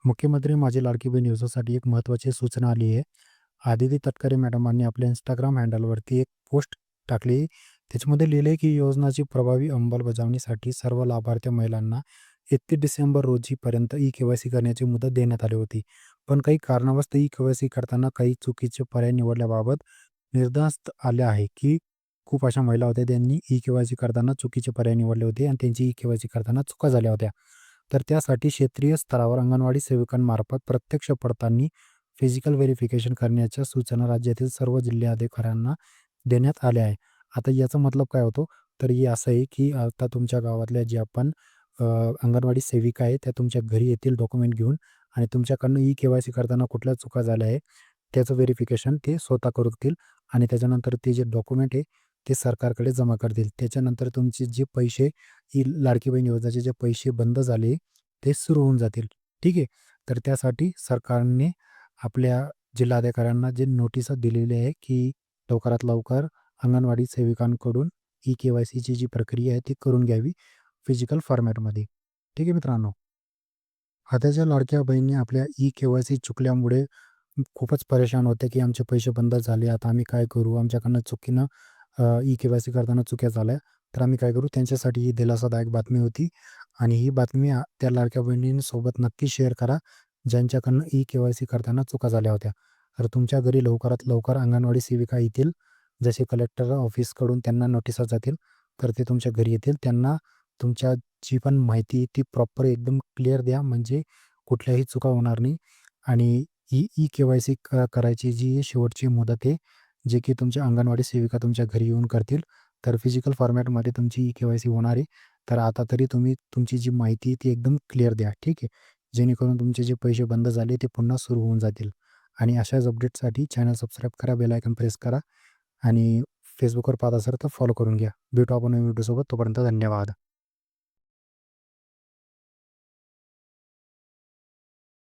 मुख्यमंत्री माझी लाडकी बहीण योजनेसाठी एक महत्त्वाची सूचना आली आहे. आदिती तटकरे मॅडमांनी आपल्या Instagram हँडलवरती एक पोस्ट टाकली. त्याच्यामध्ये लिहिलंय, की योजनाची प्रभावी अंमलबजावणीसाठी सर्व लाभार्थी महिलांना 31 डिसेंबर रोजीपर्यंत ई-के-वाय-सी करण्याची मुदत देण्यात आली होती. पण काही कारणास्तव ई-के-वाय-सी करताना काही चुकीचे पर्याय निवडल्याबाबत निदर्शनास आले आहे, की खूप अशा महिला होत्या त्यांनी ई-के-वाय-सी करताना चुकीचे पर्याय निवडले होते आणि त्यांची ई-के-वाय-सी करताना चुका झाल्या होत्या. तर त्यासाठी क्षेत्रीय स्तरावर अंगणवाडी सेविकांमार्फत प्रत्यक्ष पडताळणी फिजिकल व्हेरिफिकेशन करण्याच्या सूचना राज्यातील सर्व जिल्हाधिकाऱ्यांना देण्यात आल्या आहे. आता याचा मतलब काय होतो? तर हे असं आहे, की आता तुमच्या गावातल्या ज्या पण अंगणवाडी सेविका आहेत, त्या तुमच्या घरी येतील डॉक्युमेंट घेऊन आणि तुमच्याकडनं ई-के-वाय-सी करताना कुठल्या चुका झाल्या आहे, त्याचं व्हेरिफिकेशन ते स्वतः करतील आणि त्याच्यानंतर ते जे डॉक्युमेंट आहे, ते सरकारकडे जमा करतील. त्याच्यानंतर तुमचे जे पैसे ही लाडकी बहीण योजनेचे जे पैसे बंद झाले, ते सुरू होऊन जातील. ठीक आहे. तर त्यासाठी सरकारने आपल्या जिल्हाधिकाऱ्यांना जे नोटिसा दिलेली आहे, की लवकरात लवकर अंगणवाडी सेविकांकडून ई-के-वाय-सीची जी प्रक्रिया आहे, ती करून घ्यावी फिजिकल फॉर्मॅटमध्ये. ठीक आहे मित्रांनो. आताच्या लाडक्या बहिणी आपल्या ई-के-वाय-सी चुकल्यामुळे खूपच परेशान होते, की आमचे पैसे बंद झाले. आता आम्ही काय करू? आमच्याकडनं चुकीनं ई-के-वाय-सी करताना चुक्या झाल्या. तर आम्ही काय करू? त्यांच्यासाठी ही दिलासादायक बातमी होती आणि ही बातमी त्या लाडक्या बहिणींसोबत नक्की शेअर करा, ज्यांच्याकडनं ई-के-वाय-सी करताना चुका झाल्या होत्या. तर तुमच्या घरी लवकरात लवकर अंगणवाडी सेविका येतील. जसे कलेक्टर ऑफिसकडून त्यांना नोटिसा जातील, तर ते तुमच्या घरी येतील. त्यांना तुमच्या जी पण माहिती आहे ती प्रॉपर एकदम क्लिअर द्या, म्हणजे कुठल्याही चुका होणार नाही आणि ही ई-के-वाय-सी करायची जी शेवटची मुदत आहे, जे की तुमच्या अंगणवाडी सेविका तुमच्या घरी येऊन करतील. तर फिजिकल फॉर्मॅटमध्ये तुमची ई-के-वाय-सी होणार आहे. तर आता तरी तुम्ही तुमची जी माहिती आहे ती एकदम क्लिअर द्या, ठीक आहे. जेणेकरून तुमचे जे पैसे बंद झाले ते पुन्हा सुरू होऊन जातील. आणि अशाच अपडेटसाठी चॅनल सबस्क्राईब करा, बेल आयकॉन प्रेस करा आणि Facebookवर पाहत असाल तर फॉलो करून घ्या. भेटू आपण नवीन व्हिडिओसोबत. तोपर्यंत धन्यवाद.